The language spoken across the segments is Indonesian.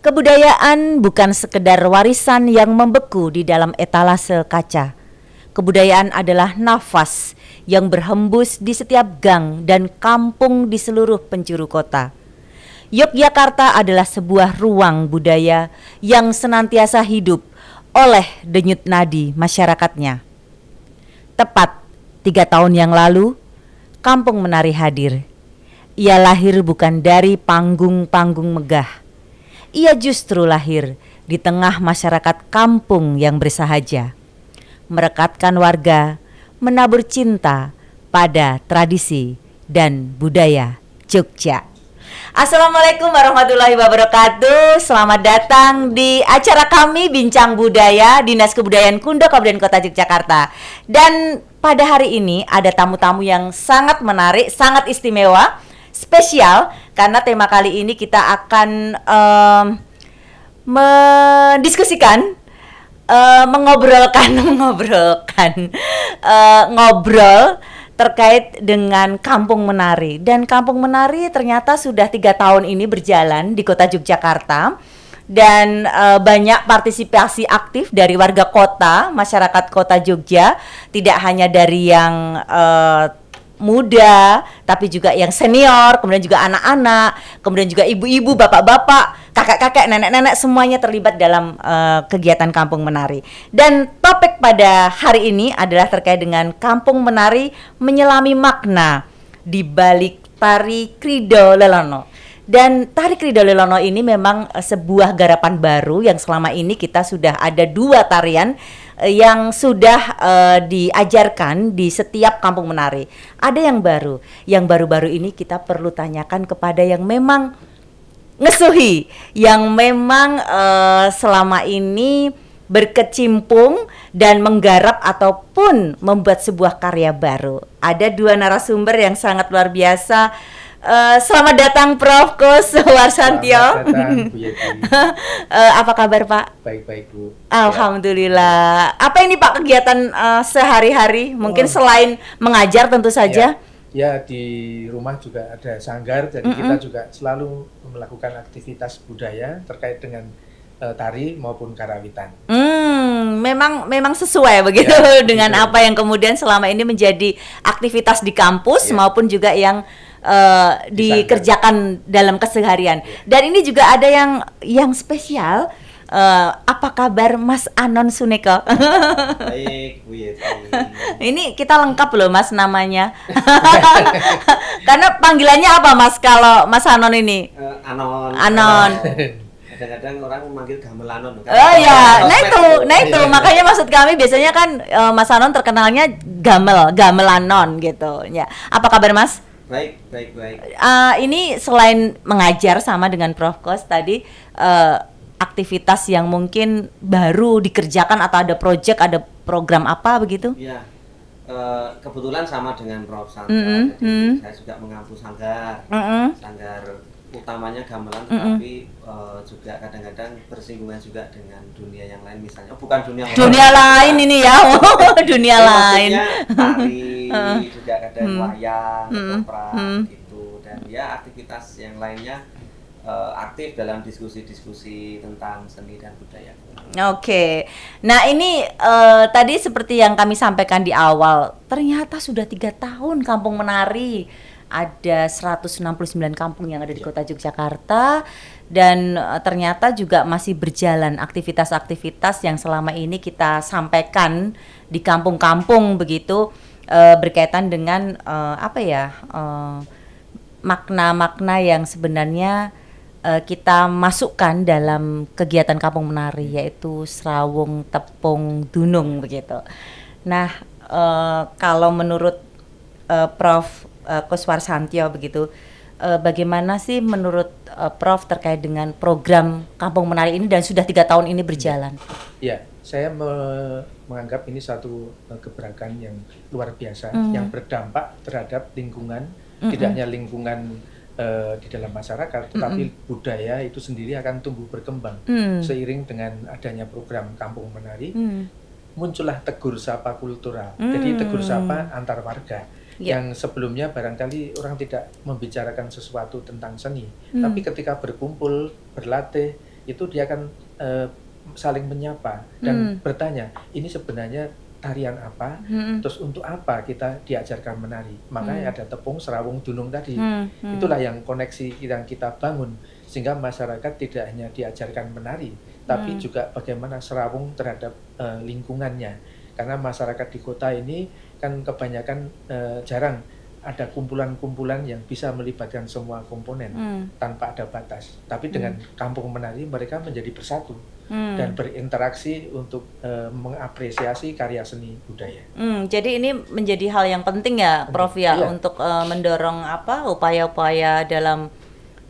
Kebudayaan bukan sekedar warisan yang membeku di dalam etalase kaca. Kebudayaan adalah nafas yang berhembus di setiap gang dan kampung di seluruh penjuru kota. Yogyakarta adalah sebuah ruang budaya yang senantiasa hidup oleh denyut nadi masyarakatnya. Tepat 3 tahun yang lalu, Kampung Menari hadir. Ia lahir bukan dari panggung-panggung megah. Ia justru lahir di tengah masyarakat kampung yang bersahaja, merekatkan warga, menabur cinta pada tradisi dan budaya Jogja. Assalamualaikum warahmatullahi wabarakatuh. Selamat datang di acara kami Bincang Budaya Dinas Kebudayaan Kundo Kabupaten Kota Yogyakarta. Dan pada hari ini ada tamu-tamu yang sangat menarik, sangat istimewa, spesial, karena tema kali ini kita akan mendiskusikan, ngobrol terkait dengan Kampung Menari. Dan Kampung Menari ternyata sudah 3 tahun ini berjalan di Kota Yogyakarta. Dan banyak partisipasi aktif dari warga kota, masyarakat kota Jogja, tidak hanya dari yang muda, tapi juga yang senior, kemudian juga anak-anak, kemudian juga ibu-ibu, bapak-bapak, kakek-kakek, nenek-nenek, semuanya terlibat dalam kegiatan Kampung Menari. Dan topik pada hari ini adalah terkait dengan Kampung Menari menyelami makna di balik tari Krida Lelono. Dan tari Krida Lelono ini memang sebuah garapan baru yang selama ini kita sudah ada 2 tarian yang sudah diajarkan di setiap Kampung Menari. Ada yang baru. Yang baru-baru ini kita perlu tanyakan kepada yang memang ngesuhi, yang memang selama ini berkecimpung dan menggarap ataupun membuat sebuah karya baru. Ada 2 narasumber yang sangat luar biasa. Selamat datang Prof. Kos Warsantio. Selamat datang Bu Yeti. Apa kabar Pak? Baik-baik Bu. Alhamdulillah. Apa ini Pak kegiatan sehari-hari? Mungkin selain mengajar tentu saja. Ya, di rumah juga ada sanggar, jadi kita juga selalu melakukan aktivitas budaya terkait dengan tari maupun karawitan. Memang sesuai begitu dengan apa yang kemudian selama ini menjadi aktivitas di kampus maupun juga yang dikerjakan dalam keseharian. Dan ini juga ada yang spesial. Apa kabar Mas Anon Suneko? Baik, Bu Yeti. Ini kita lengkap loh Mas namanya. Karena panggilannya apa Mas kalau Mas Anon ini? Anon. Kadang-kadang orang memanggil Gamelanon. Oh ya, nah itu makanya maksud kami biasanya kan Mas Anon terkenalnya Gamelanon gitu. Ya. Apa kabar Mas? Baik. Ini selain mengajar sama dengan Prof. Kos tadi, aktivitas yang mungkin baru dikerjakan atau ada project, ada program apa begitu? Ya, kebetulan sama dengan Prof. Santa. Jadi saya juga mengampu sanggar. Sanggar utamanya gamelan, tetapi juga kadang-kadang bersinggungan juga dengan dunia yang lain, misalnya bukan dunia lain ini ya. Dunia lain. Tari, juga kadang wayang, ketoprak gitu, dan ya aktivitas yang lainnya aktif dalam diskusi-diskusi tentang seni dan budaya. Oke. Nah, ini tadi seperti yang kami sampaikan di awal, ternyata sudah 3 tahun Kampung Menari. Ada 169 kampung yang ada di Kota Yogyakarta, dan ternyata juga masih berjalan aktivitas-aktivitas yang selama ini kita sampaikan di kampung-kampung begitu, berkaitan dengan makna-makna yang sebenarnya kita masukkan dalam kegiatan Kampung Menari, yaitu Srawung, Tepung, Dunung begitu. Nah, kalau menurut Prof. Kos Warsantio begitu, bagaimana sih menurut Prof terkait dengan program Kampung Menari ini dan sudah 3 tahun ini berjalan? Ya, saya menganggap ini satu gebrakan yang luar biasa, yang berdampak terhadap lingkungan, tidak hanya lingkungan di dalam masyarakat, tetapi budaya itu sendiri akan tumbuh berkembang. Seiring dengan adanya program Kampung Menari, muncullah tegur sapa kultural. Jadi tegur sapa antar warga. Yang sebelumnya barangkali orang tidak membicarakan sesuatu tentang seni, tapi ketika berkumpul, berlatih, itu dia akan saling menyapa dan bertanya, ini sebenarnya tarian apa, terus untuk apa kita diajarkan menari. Makanya ada tepung, serawung, dunung tadi. Itulah yang koneksi yang kita bangun, sehingga masyarakat tidak hanya diajarkan menari, tapi juga bagaimana serawung terhadap lingkungannya. Karena masyarakat di kota ini kan kebanyakan jarang ada kumpulan-kumpulan yang bisa melibatkan semua komponen tanpa ada batas. Tapi dengan kampung menari mereka menjadi bersatu dan berinteraksi untuk mengapresiasi karya seni budaya. Jadi ini menjadi hal yang penting ya, Prof ya, untuk mendorong upaya-upaya dalam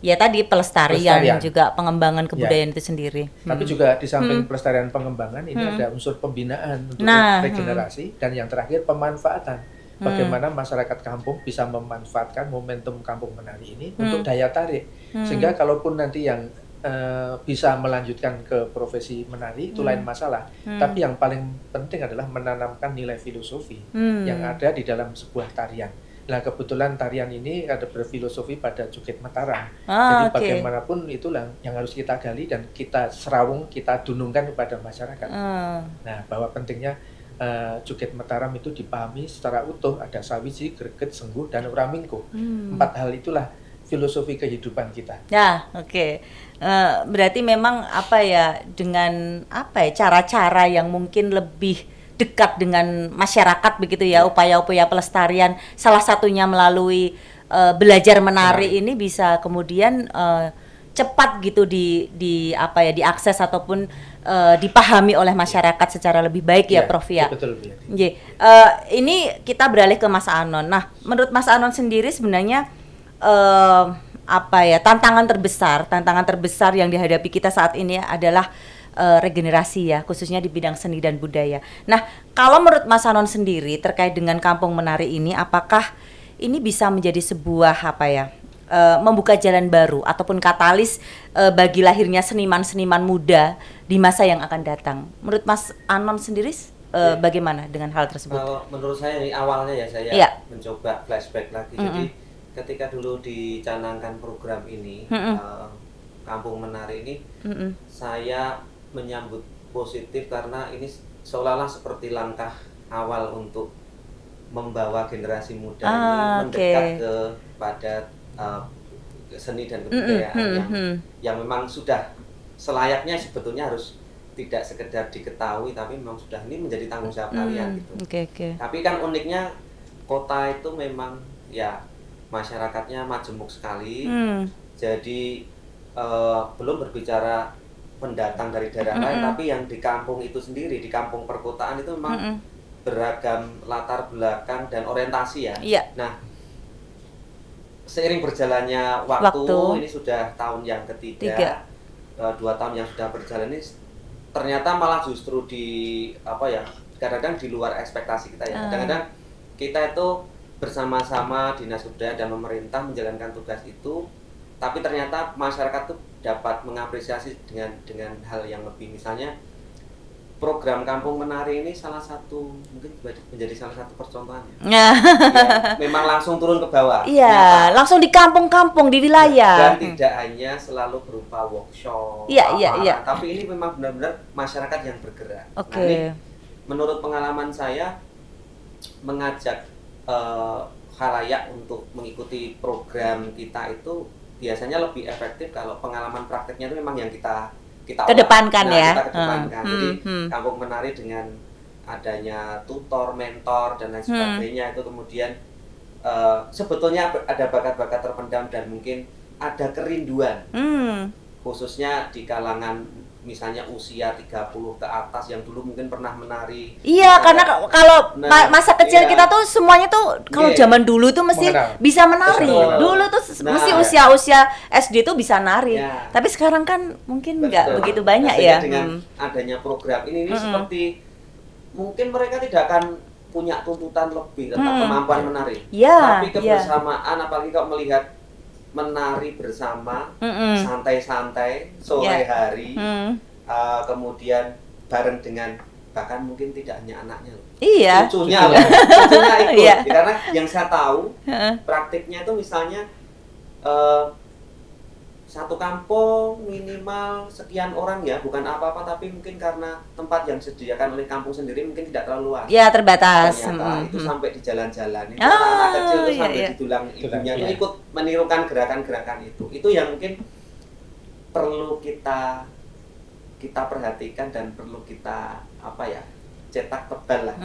ya tadi pelestarian juga pengembangan kebudayaan itu sendiri. Tapi juga di samping pelestarian pengembangan ini ada unsur pembinaan untuk regenerasi dan yang terakhir pemanfaatan. Bagaimana masyarakat kampung bisa memanfaatkan momentum kampung menari ini untuk daya tarik. Sehingga kalaupun nanti yang bisa melanjutkan ke profesi menari itu lain masalah. Tapi yang paling penting adalah menanamkan nilai filosofi yang ada di dalam sebuah tarian. Nah kebetulan tarian ini ada berfilosofi pada Joget Mataram. Jadi bagaimanapun itulah yang harus kita gali dan kita serawung, kita dunungkan kepada masyarakat. Nah bahwa pentingnya Joget Mataram itu dipahami secara utuh. Ada Sawiji, Greget, Sengguh, dan Uramingko. 4 hal itulah filosofi kehidupan kita. Ya, berarti memang dengan cara-cara yang mungkin lebih dekat dengan masyarakat begitu ya, upaya-upaya pelestarian salah satunya melalui belajar menari ini bisa kemudian cepat gitu diakses ataupun dipahami oleh masyarakat secara lebih baik ya, Prof ya. Betul. Ini kita beralih ke Mas Anon. Nah, menurut Mas Anon sendiri sebenarnya tantangan terbesar yang dihadapi kita saat ini adalah regenerasi ya, khususnya di bidang seni dan budaya. Nah, kalau menurut Mas Anon sendiri terkait dengan kampung menari ini, apakah ini bisa menjadi sebuah membuka jalan baru ataupun katalis bagi lahirnya seniman-seniman muda di masa yang akan datang? Menurut Mas Anon sendiri bagaimana dengan hal tersebut? Kalau menurut saya ini awalnya ya saya mencoba flashback lagi. Jadi ketika dulu dicanangkan program ini, Kampung Menari ini, saya menyambut positif karena ini seolah-olah seperti langkah awal untuk membawa generasi muda ini mendekat kepada seni dan kebudayaan yang memang sudah selayaknya sebetulnya harus tidak sekedar diketahui, tapi memang sudah ini menjadi tanggung jawab kalian gitu. Tapi kan uniknya kota itu memang ya masyarakatnya majemuk sekali. Jadi belum berbicara pendatang dari daerah lain, tapi yang di kampung itu sendiri, di kampung perkotaan itu memang beragam latar belakang dan orientasi ya. Nah, seiring berjalannya waktu ini sudah tahun yang ketiga, 2 tahun yang sudah berjalan ini ternyata malah justru kadang-kadang di luar ekspektasi kita ya. Kadang-kadang kita itu bersama-sama Dinas Kebudayaan dan pemerintah menjalankan tugas itu, tapi ternyata masyarakat tuh dapat mengapresiasi dengan hal yang lebih. Misalnya program Kampung Menari ini mungkin menjadi salah satu percontohannya. Ya, memang langsung turun ke bawah. Iya, langsung di kampung-kampung di wilayah. Dan tidak hanya selalu berupa workshop. Tapi ini memang benar-benar masyarakat yang bergerak. Nah, ini menurut pengalaman saya mengajak khalayak untuk mengikuti program kita itu biasanya lebih efektif kalau pengalaman prakteknya itu memang yang kita kedepankan ya. Kita kedepankan. Jadi Kampung Menari dengan adanya tutor, mentor dan lain sebagainya itu kemudian sebetulnya ada bakat-bakat terpendam dan mungkin ada kerinduan khususnya di kalangan misalnya usia 30 ke atas yang dulu mungkin pernah menari. Iya, karena kalau masa kecil kita tuh semuanya tuh kalau zaman dulu tuh mesti bisa menari. Dulu tuh mesti usia-usia SD tuh bisa nari. Tapi sekarang kan mungkin nggak begitu banyak ya. Dengan adanya program ini seperti mungkin mereka tidak akan punya tuntutan lebih tentang kemampuan menari. Tapi kebersamaan apalagi kalau melihat menari bersama santai-santai sore hari, kemudian bareng dengan bahkan mungkin tidak hanya anaknya, cucunya ikut. Karena yang saya tahu praktiknya itu misalnya satu kampung minimal sekian orang ya, bukan apa-apa, tapi mungkin karena tempat yang disediakan oleh kampung sendiri mungkin tidak terlalu luas. Ya, terbatas. Ternyata itu sampai di jalan-jalan itu anak kecil itu sampai di tulang ibunya itu ikut menirukan gerakan-gerakan itu. Itu yang mungkin perlu kita perhatikan dan perlu kita cetak tebal lah.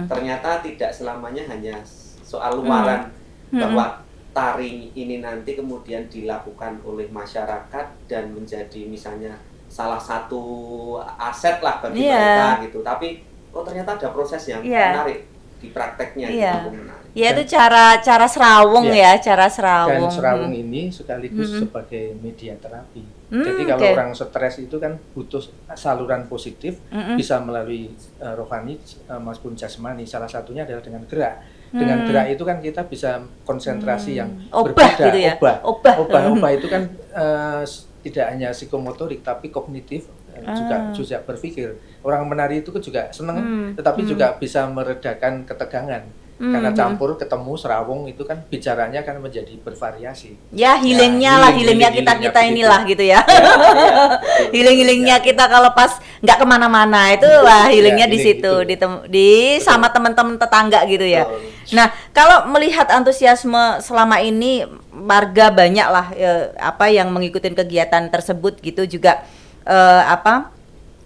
Ternyata tidak selamanya hanya soal luaran bahwa tari ini nanti kemudian dilakukan oleh masyarakat dan menjadi misalnya salah satu aset lah bagi mereka gitu. Tapi ternyata ada proses yang menarik di prakteknya di kampung menari. Ya, itu cara serawung cara serawung. Dan serawung ini sekaligus sebagai media terapi. Jadi kalau orang stres itu kan butuh saluran positif, bisa melalui rohani maupun jasmani. Salah satunya adalah dengan gerak. Dengan gerak itu kan kita bisa konsentrasi yang berbeda. Gitu ya? Obah itu kan tidak hanya psikomotorik tapi kognitif, juga berpikir. Orang menari itu juga senang, tetapi juga bisa meredakan ketegangan. Karena campur ketemu serawung itu kan bicaranya kan menjadi bervariasi. Ya, healingnya kita inilah gitu ya. Healingnya kita kalau pas nggak kemana-mana itu healingnya di situ di sama teman-teman tetangga gitu ya. Nah, kalau melihat antusiasme selama ini warga banyak lah yang mengikuti kegiatan tersebut gitu juga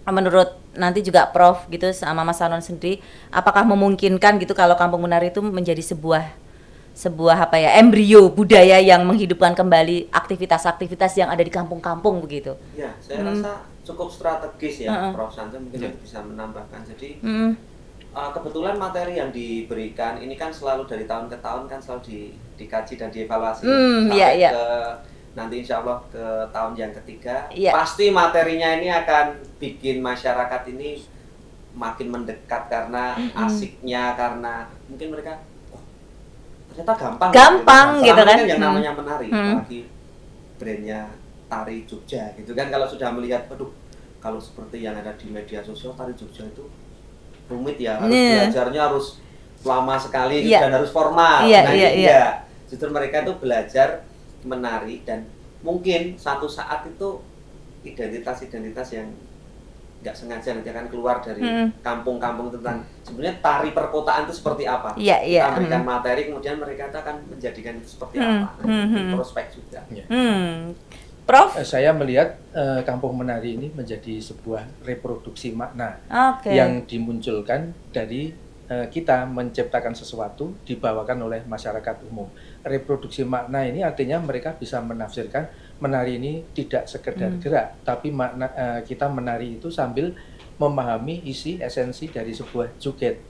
menurut nanti juga Prof gitu sama Mas Anon sendiri, apakah memungkinkan gitu kalau kampung menari itu menjadi sebuah embrio budaya yang menghidupkan kembali aktivitas-aktivitas yang ada di kampung-kampung begitu? Ya, saya rasa cukup strategis ya, Prof Santo mungkin bisa menambahkan. Jadi kebetulan materi yang diberikan ini kan selalu dari tahun ke tahun kan selalu dikaji dan dievaluasi sampai ke nanti insya Allah ke tahun yang ketiga, pasti materinya ini akan bikin masyarakat ini makin mendekat karena asiknya, karena mungkin mereka ternyata gampang gitu kan yang namanya menari, apalagi brandnya Tari Jogja gitu kan. Kalau sudah melihat, kalau seperti yang ada di media sosial, Tari Jogja itu rumit ya, harus belajarnya harus lama sekali dan harus formal. Justru mereka tuh belajar menari dan mungkin satu saat itu identitas yang nggak sengaja nanti akan keluar dari kampung-kampung tentang sebenarnya tari perkotaan itu seperti apa. Kita berikan materi, kemudian mereka akan menjadikan itu seperti apa. Prospek juga. Prof? Saya melihat kampung menari ini menjadi sebuah reproduksi makna yang dimunculkan dari kita menciptakan sesuatu dibawakan oleh masyarakat umum. Reproduksi makna ini artinya mereka bisa menafsirkan menari ini tidak sekedar gerak, tapi makna kita menari itu sambil memahami isi esensi dari sebuah joget.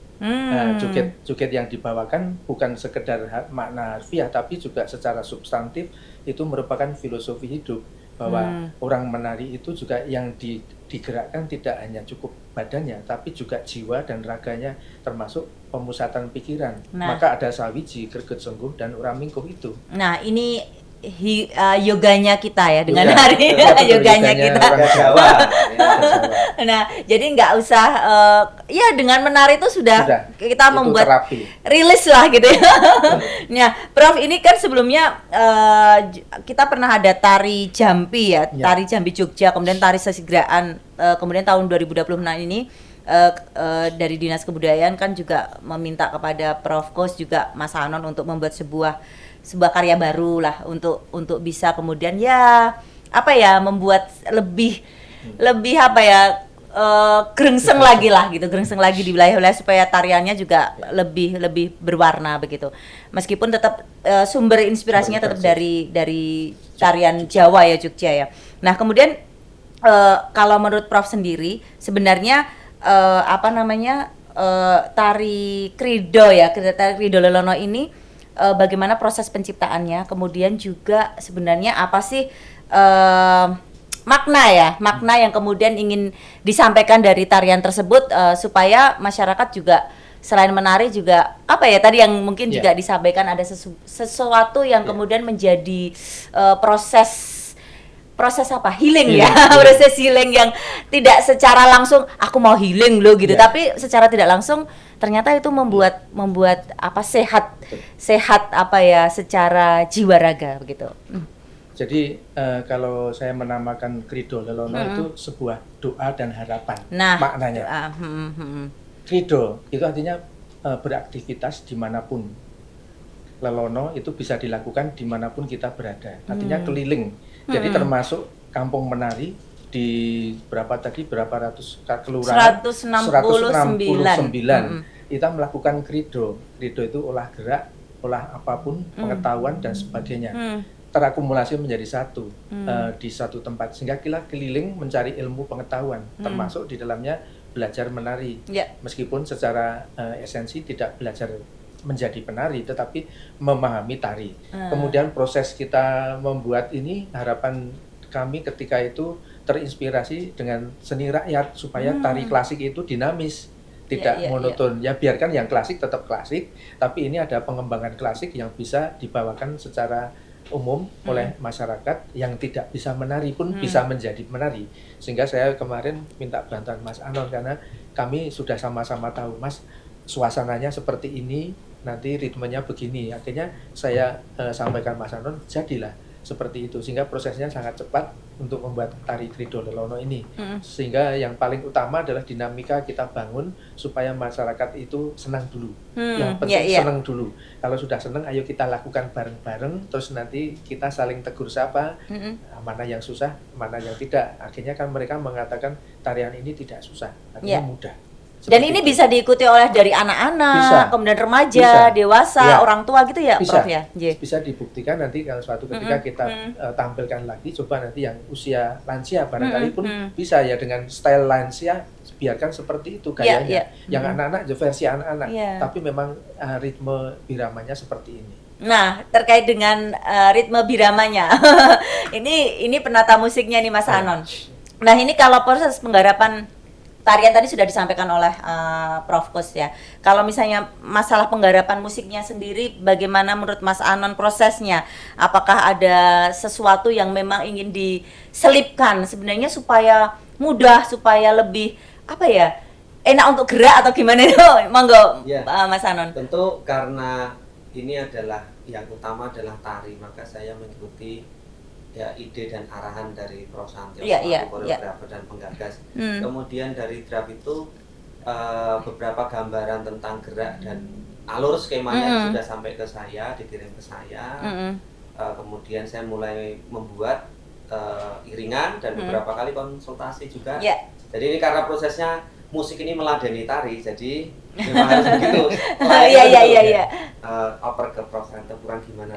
Joget yang dibawakan bukan sekedar makna harfiah, tapi juga secara substantif itu merupakan filosofi hidup, bahwa orang menari itu juga yang digerakkan tidak hanya cukup badannya, tapi juga jiwa dan raganya, termasuk pemusatan pikiran. Maka ada sawiji, greget sengguh, dan uramingkuh itu. Nah, ini yoganya kita ya dengan hari yoganya kita. Nah, jadi nggak usah dengan menari itu sudah kita membuat terapi. Rilis lah gitu ya. Nah, Prof, ini kan sebelumnya kita pernah ada tari Jampi tari Jambi Jogja, kemudian tari Sesigraan, kemudian tahun 2026 ini dari Dinas Kebudayaan kan juga meminta kepada Prof Kos juga Mas Anon untuk membuat sebuah karya baru lah untuk bisa kemudian membuat lebih gerengseng lagi lah gitu, gerengseng lagi di wilayah-wilayah supaya tariannya juga lebih berwarna begitu. Meskipun tetap sumber inspirasinya tetap dari tarian Jawa ya, Jogja ya. Nah, kemudian kalau menurut Prof sendiri sebenarnya tari Krido ya, tari Krido Lelono ini bagaimana proses penciptaannya, kemudian juga sebenarnya apa sih makna yang kemudian ingin disampaikan dari tarian tersebut supaya masyarakat juga selain menari juga tadi yang mungkin juga disampaikan ada sesuatu yang kemudian menjadi proses healing ya, proses healing yang tidak secara langsung aku mau healing loh gitu, tapi secara tidak langsung ternyata itu membuat sehat secara jiwa raga begitu. Jadi kalau saya menamakan Credo Lelono itu sebuah doa dan harapan Nah, maknanya. Credo itu artinya beraktivitas dimanapun. Lelono itu bisa dilakukan dimanapun kita berada. Artinya keliling. Jadi termasuk kampung menari di berapa ratus kelurahan 169 kita melakukan Credo. Credo itu olah gerak, olah apapun, pengetahuan dan sebagainya. Terakumulasi menjadi satu di satu tempat sehingga kita keliling mencari ilmu pengetahuan termasuk di dalamnya belajar menari meskipun secara esensi tidak belajar menjadi penari tetapi memahami tari. Kemudian proses kita membuat ini harapan kami ketika itu terinspirasi dengan seni rakyat supaya tari klasik itu dinamis, tidak monoton. Ya biarkan yang klasik tetap klasik, tapi ini ada pengembangan klasik yang bisa dibawakan secara umum oleh masyarakat yang tidak bisa menari pun bisa menjadi menari. Sehingga saya kemarin minta bantuan Mas Anon karena kami sudah sama-sama tahu Mas suasananya seperti ini, nanti ritmenya begini. Akhirnya saya sampaikan Mas Anon, jadilah seperti itu sehingga prosesnya sangat cepat untuk membuat tari Credo Lelono ini. Sehingga yang paling utama adalah dinamika kita bangun supaya masyarakat itu senang dulu. Yang penting senang dulu. Kalau sudah senang, ayo kita lakukan bareng-bareng. Terus nanti kita saling tegur sapa. Mana yang susah, mana yang tidak. Akhirnya kan mereka mengatakan tarian ini tidak susah, artinya mudah. Dan ini bisa diikuti oleh dari anak-anak, kemudian remaja, dewasa, orang tua gitu ya, Prof ya? Bisa dibuktikan nanti kalau suatu ketika kita tampilkan lagi, coba nanti yang usia lansia barangkali pun bisa ya dengan style lansia, biarkan seperti itu gayanya. Yang anak-anak versi anak-anak, tapi memang ritme biramanya seperti ini. Nah, terkait dengan ritme biramanya, ini penata musiknya nih Mas Anon. Nah, ini kalau proses penggarapan tarian tadi sudah disampaikan oleh Prof Kus ya. Kalau misalnya masalah penggarapan musiknya sendiri, bagaimana menurut Mas Anon prosesnya? Apakah ada sesuatu yang memang ingin diselipkan sebenarnya supaya mudah, supaya lebih enak untuk gerak atau gimana itu? Monggo Mas Anon. Tentu karena ini adalah yang utama adalah tari, maka saya mengikuti ide dan arahan dari Prof Santyo koreografer dan penggagas. Kemudian dari draft itu beberapa gambaran tentang gerak dan alur skemanya sudah sampai ke saya, dikirim ke saya. Kemudian saya mulai membuat iringan dan beberapa kali konsultasi juga. Jadi ini karena prosesnya musik ini meladeni tari, jadi memang harus begitu. Oper ke Prof Santyo kurang gimana?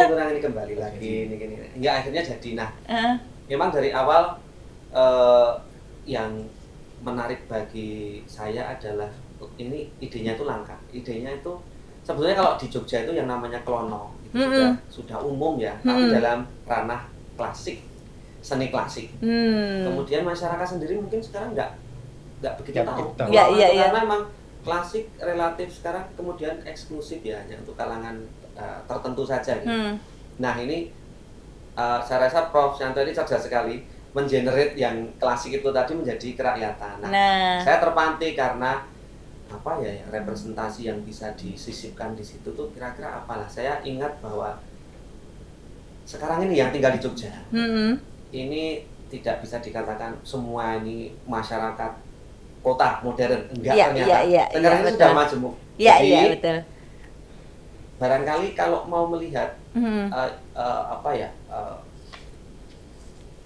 Kurang ini kembali lagi, ini. Hingga akhirnya jadi. Nah, memang dari awal yang menarik bagi saya adalah ini idenya itu langka. Idenya itu sebetulnya kalau di Jogja itu yang namanya klono itu sudah umum ya, tapi dalam ranah klasik, seni klasik. Kemudian masyarakat sendiri mungkin sekarang nggak begitu tahu. Karena memang klasik relatif sekarang kemudian eksklusif ya, hanya untuk kalangan tertentu saja gitu. Nah ini saya rasa Prof Santyo ini cerdas sekali mengenerate yang klasik itu tadi menjadi kerakyatan. Nah, saya terpantik karena representasi yang bisa disisipkan di situ tuh kira-kira apalah. Saya ingat bahwa sekarang ini yang tinggal di Jogja ini tidak bisa dikatakan semua ini masyarakat kota modern, enggak ternyata. Sekarang ini sudah majemuk. Jadi betul. Barangkali kalau mau melihat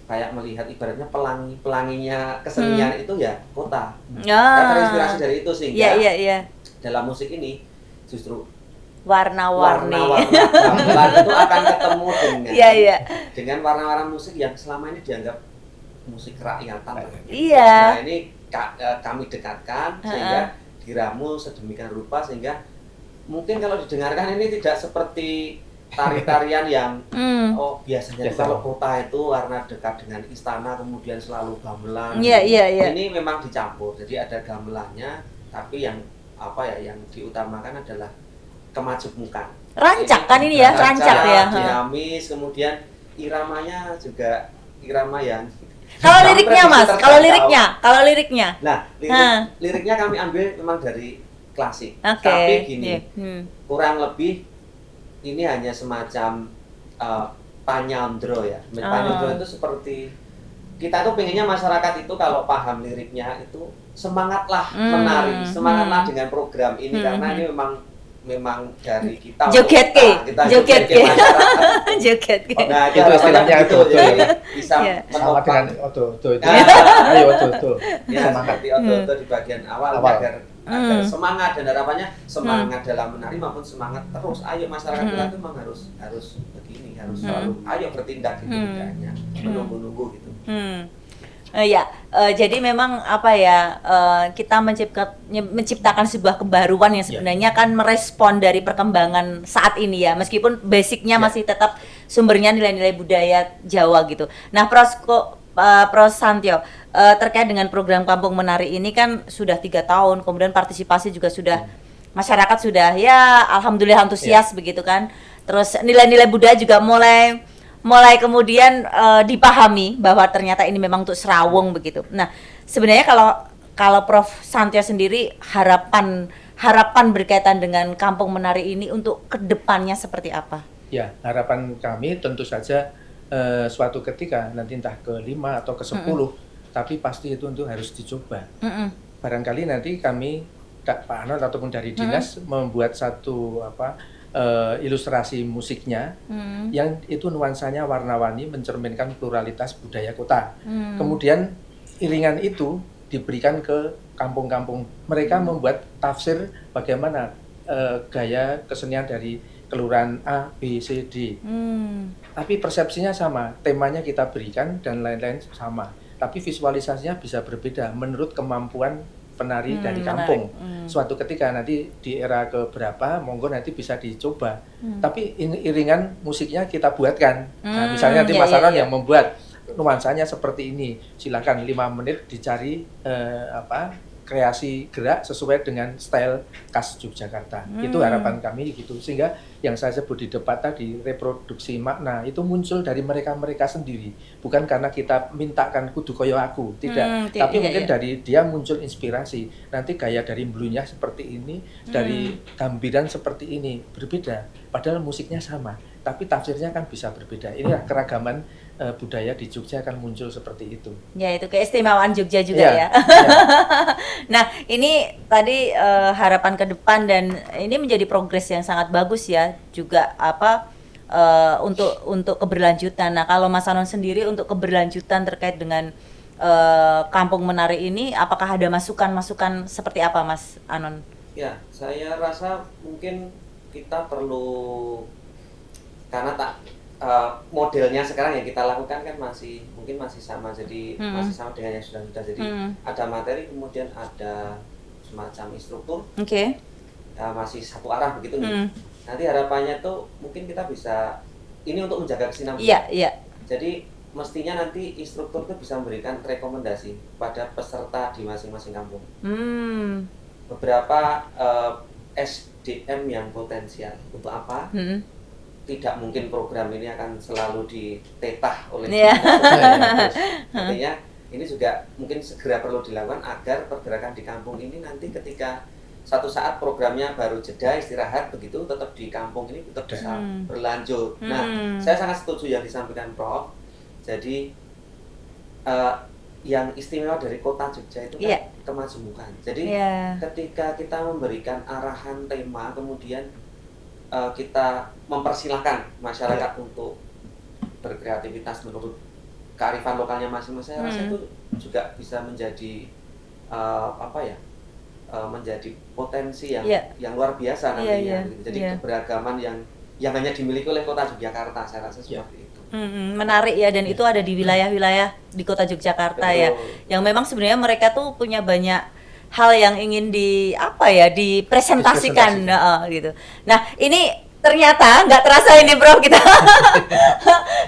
kayak melihat ibaratnya pelanginya kesenian itu ya kota. Saya terinspirasi dari itu sehingga dalam musik ini justru warna-warni gamelan itu akan ketemu dengan warna-warna musik yang selama ini dianggap musik kerakyatan. Nah ini kami dekatkan sehingga diramu sedemikian rupa sehingga mungkin kalau didengarkan ini tidak seperti tari-tarian yang biasanya kalau kota itu warna dekat dengan istana kemudian selalu gamelan. Ini memang dicampur, jadi ada gamelannya, tapi yang yang diutamakan adalah kemajemukan. Rancak kan ini ya, rancak ya. Dinamis, kemudian iramanya juga irama yang kalau liriknya Mas, kalau liriknya. Nah, liriknya kami ambil memang dari klasik. Tapi gini, kurang lebih ini hanya semacam panyandro ya. Panyandro itu seperti kita tuh pengennya masyarakat itu kalau paham liriknya itu semangatlah menari, semangatlah dengan program ini karena ini memang dari kita joget kita joget masyarakat. Joget ke. Nah, itu istilahnya gitu, odo-odo jadi ya. bisa Sama dengan odo-odo itu. Nah. Ayo odo-odo. Ya, Semangat. seperti odo-odo di bagian awal. agar semangat dan harapannya semangat dalam menari maupun semangat terus. Ayo masyarakat kita itu memang harus begini, harus selalu ayo bertindak gitu, tidak hanya menunggu-nunggu gitu. Jadi memang apa ya, kita menciptakan sebuah kebaruan yang sebenarnya kan merespon dari perkembangan saat ini ya, meskipun basicnya masih tetap sumbernya nilai-nilai budaya Jawa gitu. Nah, Pros Santyo, terkait dengan program Kampung Menari ini kan sudah 3 tahun, kemudian partisipasi juga sudah masyarakat sudah ya alhamdulillah antusias begitu kan. Terus nilai-nilai budaya juga mulai kemudian dipahami bahwa ternyata ini memang untuk Serawung begitu. Nah, sebenarnya kalau Prof Santyo sendiri harapan berkaitan dengan Kampung Menari ini untuk kedepannya seperti apa? Ya, harapan kami tentu saja suatu ketika nanti entah ke-5 atau ke-10, tapi pasti itu untuk harus dicoba. Barangkali nanti kami Pak Anon ataupun dari dinas membuat satu ilustrasi musiknya yang itu nuansanya warna-warni mencerminkan pluralitas budaya kota. Kemudian iringan itu diberikan ke kampung-kampung. Mereka membuat tafsir bagaimana gaya kesenian dari kelurahan A, B, C, D. Tapi persepsinya sama, temanya kita berikan dan lain-lain sama. Tapi visualisasinya bisa berbeda menurut kemampuan penari dari kampung. Suatu ketika nanti di era keberapa, monggo nanti bisa dicoba. Tapi iringan musiknya kita buatkan. Nah, misalnya nanti Mas Anon yang membuat nuansanya seperti ini. Silakan 5 menit dicari kreasi gerak sesuai dengan style khas Yogyakarta. Itu harapan kami gitu. Sehingga yang saya sebut di depan tadi, reproduksi makna itu muncul dari mereka-mereka sendiri. Bukan karena kita mintakan kudu koyo aku, tidak. Tapi mungkin dari dia muncul inspirasi. Nanti gaya dari mblunya seperti ini, dari gambiran seperti ini, berbeda. Padahal musiknya sama, tapi tafsirnya kan bisa berbeda. Inilah keragaman budaya di Jogja akan muncul seperti itu. Ya, itu keistimewaan Jogja juga ya. Nah, ini tadi harapan ke depan dan ini menjadi progres yang sangat bagus ya, juga untuk keberlanjutan. Nah, kalau Mas Anon sendiri untuk keberlanjutan terkait dengan Kampung Menari ini, apakah ada masukan-masukan seperti apa, Mas Anon? Ya, saya rasa mungkin kita perlu karena modelnya sekarang yang kita lakukan kan masih sama, jadi masih sama dengan yang sudah jadi ada materi, kemudian ada semacam instruktur, masih satu arah begitu nih. Nanti harapannya tuh mungkin kita bisa ini untuk menjaga kesinambungan. Jadi mestinya nanti instruktur itu bisa memberikan rekomendasi pada peserta di masing-masing kampung. Beberapa SDM yang potensial untuk apa? Tidak mungkin program ini akan selalu ditetah oleh artinya ini juga mungkin segera perlu dilakukan agar pergerakan di kampung ini nanti ketika satu saat programnya baru jeda istirahat begitu tetap di kampung ini tetap bisa berlanjut. Nah, saya sangat setuju yang disampaikan Prof. Jadi yang istimewa dari kota Jogja itu kan kemajemukan. Jadi ketika kita memberikan arahan tema kemudian kita mempersilahkan masyarakat untuk berkreativitas menurut kearifan lokalnya masing-masing, saya rasa itu juga bisa menjadi menjadi potensi yang luar biasa nantinya. Jadi keberagaman yang hanya dimiliki oleh kota Yogyakarta, saya rasa seperti itu. Menarik ya, dan itu ada di wilayah-wilayah di kota Yogyakarta. Betul. Ya, yang memang sebenarnya mereka tuh punya banyak hal yang ingin dipresentasikan gitu. Nah, ini ternyata nggak terasa ini Bro,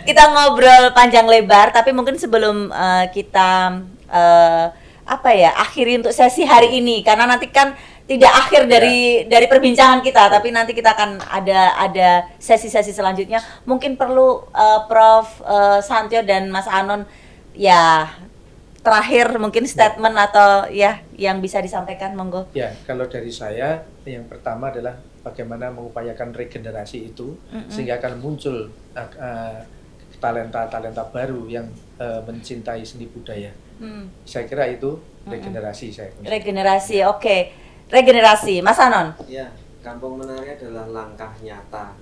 kita ngobrol panjang lebar, tapi mungkin sebelum kita akhiri untuk sesi hari ini, karena nanti kan tidak akhir dari perbincangan kita, tapi nanti kita akan ada sesi-sesi selanjutnya. Mungkin perlu Prof Santyo dan Mas Anon terakhir mungkin statement atau yang bisa disampaikan, monggo. Ya, kalau dari saya yang pertama adalah bagaimana mengupayakan regenerasi itu sehingga akan muncul talenta-talenta baru yang mencintai seni budaya. Saya kira itu regenerasi saya. Regenerasi, oke. Regenerasi, Mas Anon. Ya, Kampung Menari adalah langkah nyata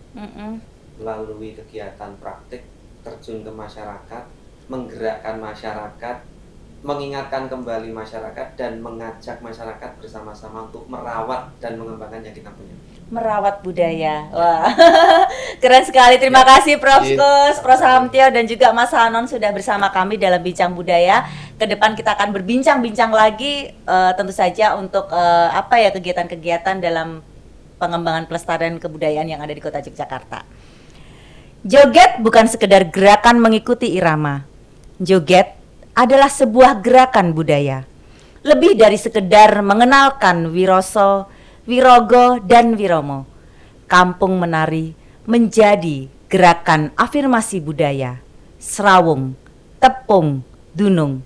melalui kegiatan praktik, terjun ke masyarakat, menggerakkan masyarakat, mengingatkan kembali masyarakat, dan mengajak masyarakat bersama-sama untuk merawat dan mengembangkan yang kita punya. Merawat budaya. Wah. Keren sekali. Terima kasih Prof. Kus, Prof. Hamtio dan juga Mas Hanon sudah bersama kami dalam Bincang Budaya. Ke depan kita akan berbincang-bincang lagi tentu saja untuk kegiatan-kegiatan dalam pengembangan pelestarian kebudayaan yang ada di Kota Yogyakarta. Joget bukan sekedar gerakan mengikuti irama. Joget adalah sebuah gerakan budaya. Lebih dari sekedar mengenalkan Wiroso, Wirogo, dan Wiromo. Kampung Menari menjadi gerakan afirmasi budaya, Serawung, Tepung, Dunung,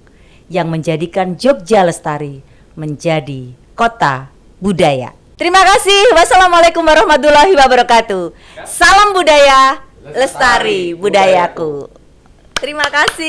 yang menjadikan Jogja Lestari menjadi kota budaya. Terima kasih. Wassalamualaikum warahmatullahi wabarakatuh. Salam budaya, lestari budayaku. Terima kasih.